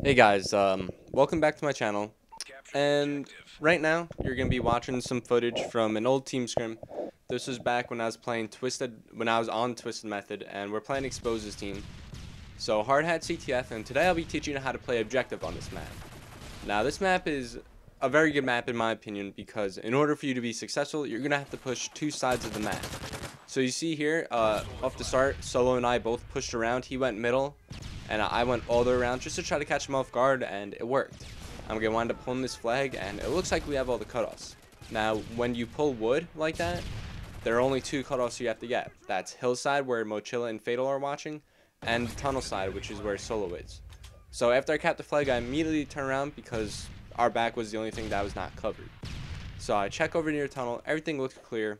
Hey guys, welcome back to my channel. And right now, you're gonna be watching some footage from an old team scrim. This was back when I was playing when I was on Twisted Method, and we're playing Expose's team. So Hardhat CTF, and today I'll be teaching you how to play objective on this map. Now, this map is a very good map in my opinion because in order for you to be successful, you're gonna have to push two sides of the map. So you see here, off the start, Solo and I both pushed around. He went middle, and I went all the way around just to try to catch him off guard, and it worked. I'm going to wind up pulling this flag, and it looks like we have all the cutoffs. Now, when you pull wood like that, there are only two cutoffs you have to get. That's hillside, where Mochilla and Fatal are watching, and tunnel side, which is where Solo is. So after I capped the flag, I immediately turn around because our back was the only thing that was not covered. So I check over near tunnel, everything looks clear.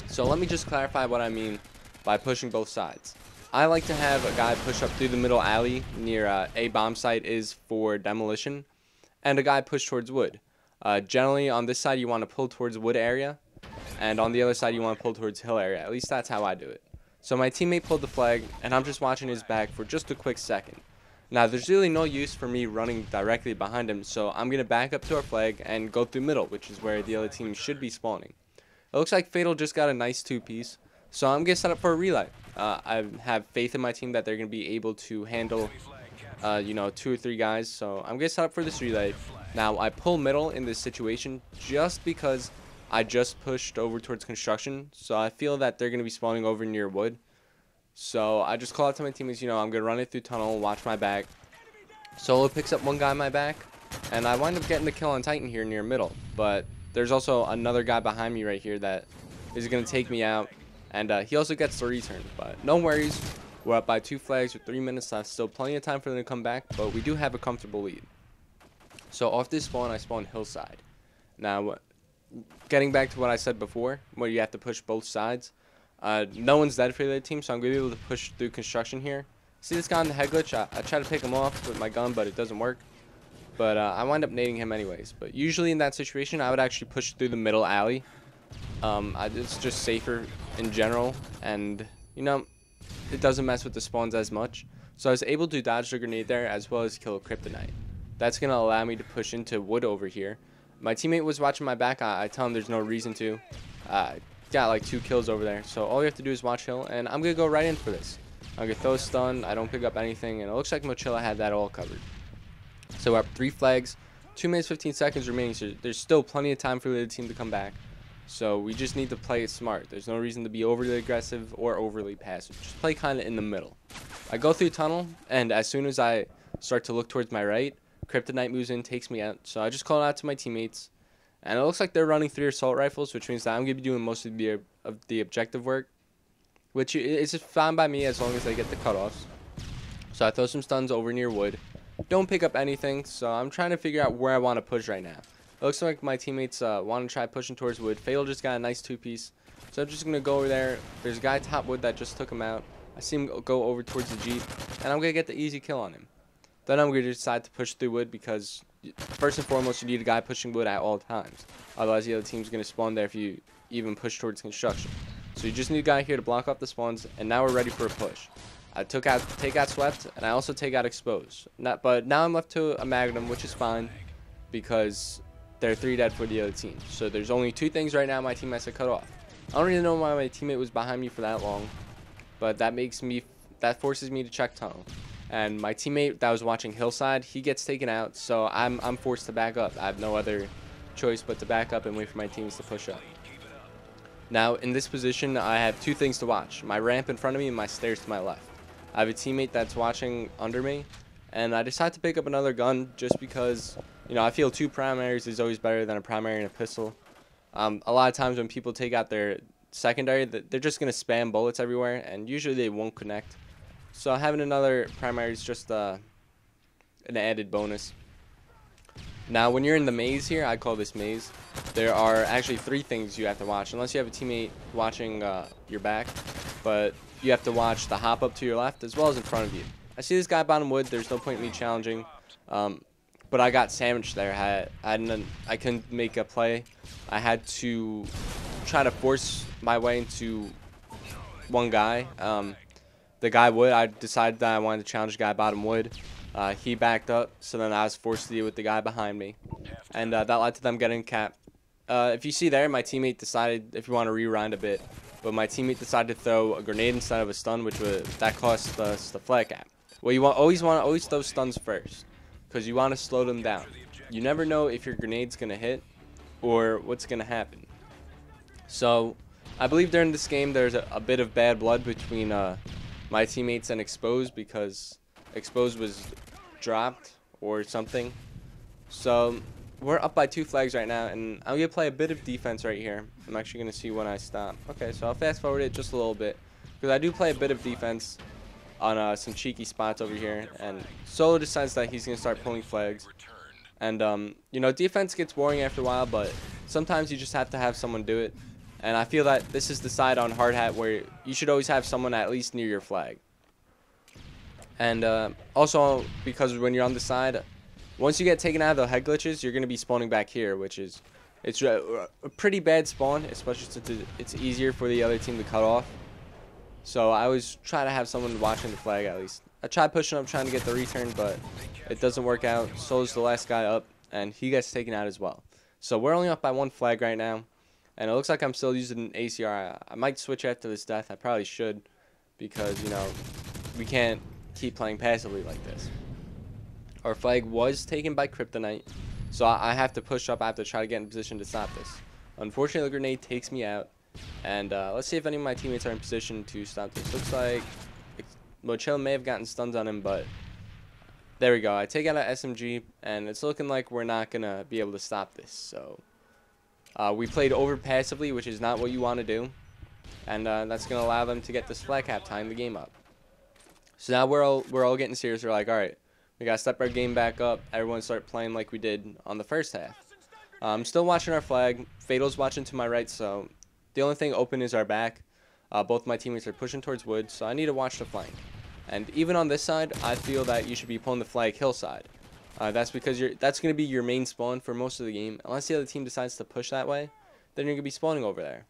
So let me just clarify what I mean by pushing both sides. I like to have a guy push up through the middle alley near a bomb site is for demolition, and a guy push towards wood. Generally on this side you want to pull towards wood area, and on the other side you want to pull towards hill area. At least that's how I do it. So my teammate pulled the flag, and I'm just watching his back for just a quick second. Now there's really no use for me running directly behind him, so I'm going to back up to our flag and go through middle, which is where the other team should be spawning. It looks like Fatal just got a nice two-piece, so I'm going to set up for a relay. I have faith in my team that they're going to be able to handle, 2 or 3 guys, so I'm going to set up for this relay. Now, I pull middle in this situation just because I just pushed over towards construction, so I feel that they're going to be spawning over near wood. So I just call out to my teammates, I'm going to run it through tunnel, watch my back. Solo picks up one guy in my back, and I wind up getting the kill on Titan here near middle, but there's also another guy behind me right here that is going to take me out, and he also gets the return. But no worries, we're up by 2 flags with 3 minutes left. Still plenty of time for them to come back, but we do have a comfortable lead. So off this spawn, I spawn hillside. Now, getting back to what I said before, where you have to push both sides, no one's dead for the other team, so I'm going to be able to push through construction here. See this guy on the head glitch? I try to pick him off with my gun, but it doesn't work. But I wind up nading him anyways. But usually in that situation, I would actually push through the middle alley. It's just safer in general, and it doesn't mess with the spawns as much. So I was able to dodge the grenade there as well as kill a kryptonite. That's gonna allow me to push into wood over here. My teammate was watching my back. I tell him there's no reason to. Got like 2 kills over there. So all you have to do is watch hill, and I'm gonna go right in for this. I'm gonna throw a stun. I don't pick up anything, and it looks like Mochilla had that all covered. So we're up 3 flags, 2 minutes 15 seconds remaining, so there's still plenty of time for the team to come back. So we just need to play it smart. There's no reason to be overly aggressive or overly passive. Just play kind of in the middle. I go through tunnel, and as soon as I start to look towards my right, kryptonite moves in, takes me out. So I just call it out to my teammates, and it looks like they're running 3 assault rifles, which means that I'm going to be doing most of the objective work, which is just fine by me as long as they get the cutoffs. So I throw some stuns over near wood. Don't pick up anything, so I'm trying to figure out where I want to push right now. It looks like my teammates want to try pushing towards wood. Fatal just got a nice 2-piece, so I'm just going to go over there. There's a guy top wood that just took him out. I see him go over towards the Jeep, and I'm going to get the easy kill on him. Then I'm going to decide to push through wood because, first and foremost, you need a guy pushing wood at all times. Otherwise, the other team's going to spawn there if you even push towards construction. So you just need a guy here to block off the spawns, and now we're ready for a push. I take out swept, and I also take out exposed. But now I'm left to a magnum, which is fine because they're 3 dead for the other team. So there's only 2 things right now my team has to cut off. I don't really know why my teammate was behind me for that long, but that forces me to check tunnel. And my teammate that was watching hillside, he gets taken out, so I'm forced to back up. I have no other choice but to back up and wait for my teams to push up. Now in this position, I have 2 things to watch: my ramp in front of me and my stairs to my left. I have a teammate that's watching under me, and I decide to pick up another gun just because, I feel 2 primaries is always better than a primary and a pistol. A lot of times when people take out their secondary, they're just going to spam bullets everywhere, and usually they won't connect. So having another primary is just an added bonus. Now when you're in the maze here, I call this maze, there are actually 3 things you have to watch, unless you have a teammate watching your back. But you have to watch the hop up to your left as well as in front of you. I see this guy bottom wood. There's no point in me challenging. But I got sandwiched there. I couldn't make a play. I had to try to force my way into one guy. The guy wood, I decided that I wanted to challenge the guy bottom wood. He backed up, so then I was forced to deal with the guy behind me, and that led to them getting capped. If you see there, my teammate decided, if you want to rewind a bit, but my teammate decided to throw a grenade instead of a stun, that cost us the flag cap. Well, you always throw stuns first, because you want to slow them down. You never know if your grenade's gonna hit or what's gonna happen. So I believe during this game there's a bit of bad blood between my teammates and Exposed, because Exposed was dropped or something. So we're up by 2 flags right now, and I'm going to play a bit of defense right here. I'm actually going to see when I stop. Okay, so I'll fast forward it just a little bit, because I do play a bit of defense on some cheeky spots over here, and Solo decides that he's going to start pulling flags. And, you know, defense gets boring after a while, but sometimes you just have to have someone do it. And I feel that this is the side on Hardhat where you should always have someone at least near your flag. And also, because when you're on the side, once you get taken out of the head glitches, you're going to be spawning back here, which is a pretty bad spawn, especially since it's easier for the other team to cut off. So I always try to have someone watching the flag at least. I tried pushing up trying to get the return, but it doesn't work out. Solo's the last guy up, and he gets taken out as well. So we're only up by 1 flag right now. And it looks like I'm still using an ACR. I might switch after this death. I probably should, because, you know, we can't keep playing passively like this. Our flag was taken by Kryptonite, so I have to push up. I have to try to get in position to stop this. Unfortunately, the grenade takes me out. And let's see if any of my teammates are in position to stop this. Looks like Mochil may have gotten stunned on him, but there we go. I take out an SMG, and it's looking like we're not going to be able to stop this. So we played over passively, which is not what you want to do. And that's going to allow them to get this flag cap, tying the game up. So now we're all getting serious. We're like, all right, we got to step our game back up. Everyone start playing like we did on the first half. I'm still watching our flag. Fatal's watching to my right, so the only thing open is our back. Both my teammates are pushing towards wood, so I need to watch the flank. And even on this side, I feel that you should be pulling the flag hillside. That's because that's going to be your main spawn for most of the game. Unless the other team decides to push that way, then you're going to be spawning over there.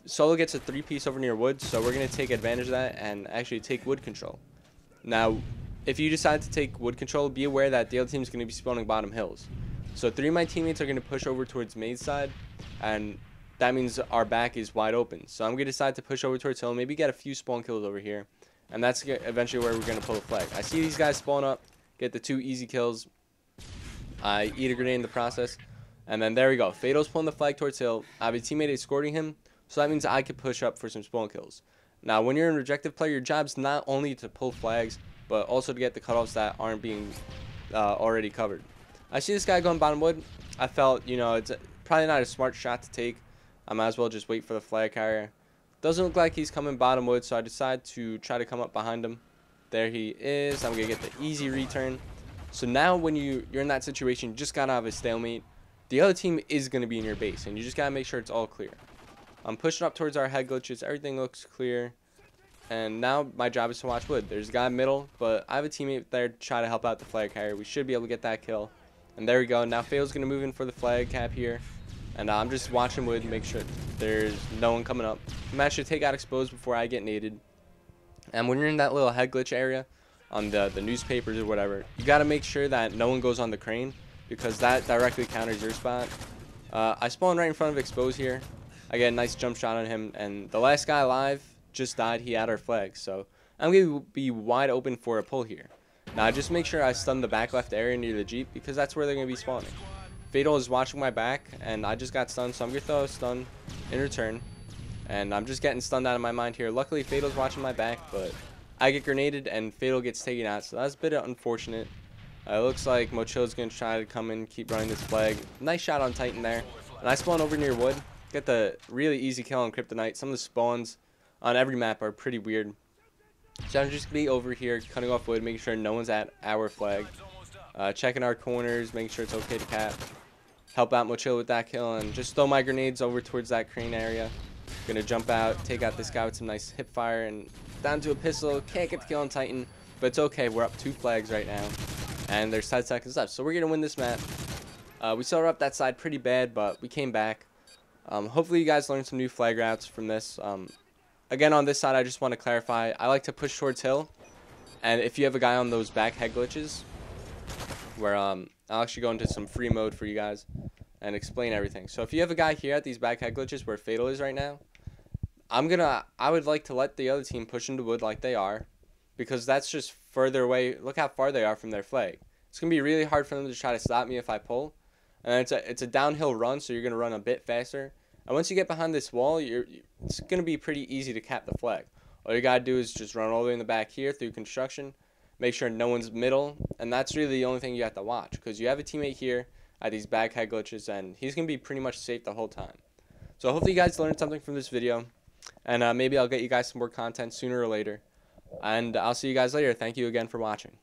Solo gets a 3-piece over near wood, so we're going to take advantage of that and actually take wood control. Now, if you decide to take wood control, be aware that the other team is going to be spawning bottom hills. So 3 of my teammates are going to push over towards maze side, and that means our back is wide open. So I'm going to decide to push over towards hill, maybe get a few spawn kills over here, and that's eventually where we're going to pull the flag. I see these guys spawn up, get the 2 easy kills. I eat a grenade in the process, and then there we go. Fatal's pulling the flag towards hill. I have a teammate escorting him, so that means I could push up for some spawn kills. Now, when you're in rejective play, your job's not only to pull flags, but also to get the cutoffs that aren't being already covered. I see this guy going bottom wood. I felt, you know, it's probably not a smart shot to take. I might as well just wait for the flag carrier. Doesn't look like he's coming bottom wood, so I decide to try to come up behind him. There he is. I'm going to get the easy return. So now when you're in that situation, you just got to have a stalemate. The other team is going to be in your base, and you just got to make sure it's all clear. I'm pushing up towards our head glitches. Everything looks clear. And now my job is to watch wood. There's a guy middle, but I have a teammate there to try to help out the flag carrier. We should be able to get that kill. And there we go. Now Fatal's going to move in for the flag cap here. And I'm just watching wood, make sure there's no one coming up. I'm actually take out Exposed before I get naded. And when you're in that little head glitch area on the newspapers or whatever, you got to make sure that no one goes on the crane, because that directly counters your spot. I spawn right in front of Exposed here. I get a nice jump shot on him, and the last guy alive just died. He had our flag, so I'm going to be wide open for a pull here. Now just make sure I stun the back left area near the Jeep, because that's where they're going to be spawning. Fatal is watching my back, and I just got stunned, so I'm going to throw a stun in return. And I'm just getting stunned out of my mind here. Luckily, Fatal's watching my back, but I get grenaded, and Fatal gets taken out, so that's a bit unfortunate. It looks like Mochil's going to try to come in, keep running this flag. Nice shot on Titan there. And I spawn over near wood. Get the really easy kill on Kryptonite. Some of the spawns on every map are pretty weird. So I'm just going to be over here, cutting off wood, making sure no one's at our flag. Checking our corners, making sure it's okay to cap. Help out Mochil with that kill, and just throw my grenades over towards that crane area. Gonna jump out, take out this guy with some nice hip fire, and down to a pistol. Can't get the kill on Titan, but it's okay. We're up 2 flags right now, and there's 10 seconds left, so we're gonna win this map. We saw her up that side pretty bad, but we came back. Hopefully you guys learned some new flag routes from this. Again, on this side, I just want to clarify, I like to push towards hill, And if you have a guy on those back head glitches, where I'll actually go into some free mode for you guys and explain everything. So if you have a guy here at these back head glitches where Fatal is right now, I would like to let the other team push into wood like they are, because that's just further away. Look how far they are from their flag. It's gonna be really hard for them to try to stop me if I pull, and it's a downhill run, so you're gonna run a bit faster. And once you get behind this wall, it's gonna be pretty easy to cap the flag. All you gotta do is just run all the way in the back here through construction, make sure no one's middle, and that's really the only thing you have to watch, because you have a teammate here at these back head glitches, and he's gonna be pretty much safe the whole time. So hopefully you guys learned something from this video, and maybe I'll get you guys some more content sooner or later. And I'll see you guys later. Thank you again for watching.